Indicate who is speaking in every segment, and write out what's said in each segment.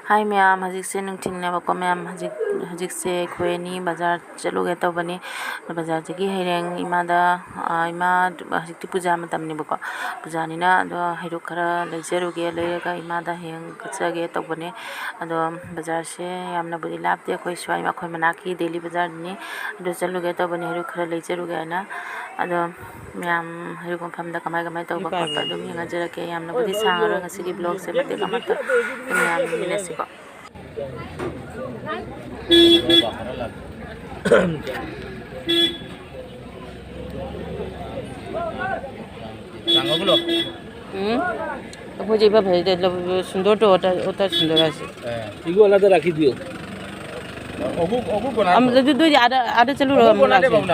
Speaker 1: hi ma'am हजिसे नुंथिननेबको ma'am हजिसे खोनी बाजार चलुगे तौबनी बाजार जगी हेरेंग इमादा इमा हजिकती पूजा मतमनेबको पूजानिना अदो हेरु खरा लेजरुगे लेगा इमादा हेंग कचगे तौबने अदो बाजार से यामना बुदी लापते कोई स्वाई मा खोय मनाकी डेली बाजार नि अदो चलुगे तौबने हेरु खरा लेजरुगे ना अदो मैम हेरु मफमदा कमाय कमाय तौबा खत अदो मिंगजरके यामना बुदी सांगरो ngasi ब्लॉग से मते कमत मैम मिनेसिको
Speaker 2: सांगो बोलो
Speaker 1: मुझे बा भाई सुंदर तो होता सुंदर है
Speaker 2: इगो वाला तो रखी दियो ओगु बना
Speaker 1: हम दो आधा चलो रो
Speaker 2: बना दे बाबू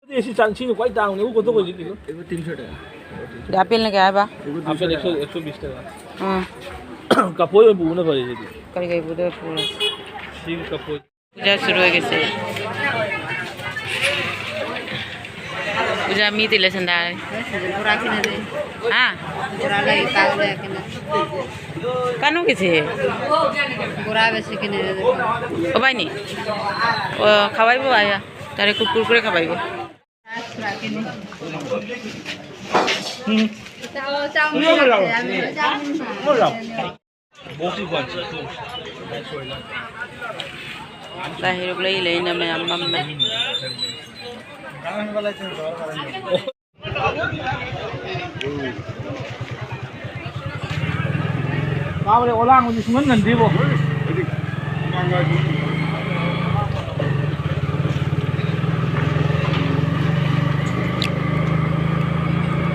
Speaker 2: ऐसी चांसी ने क्वाइट डाउन वो तो कोई किलो 300 টাকা
Speaker 1: एप्पल ने क्या है बा
Speaker 2: एप्पल 120 টাকা
Speaker 1: हां
Speaker 2: कपोय में बुने पड़े जी
Speaker 1: करी गई बुदे पूरा
Speaker 2: ठीक कपोय
Speaker 1: पूजा शुरू हो गई से पूजा मी तिले संदा पूरा किने दे हां पूरा लगी कागज किने कानो के छे पूरा बेसी किने दे ओ भाई नी ओ खवाइबो आया तारे कुरकुरे खवाइबो lahir lay na may amam na
Speaker 2: कावरे ओलांग मुझे सुमन नंदी वो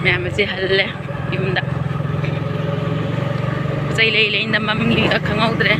Speaker 1: मैम से हल्ले इमदा sai lay na mamngi khangau dre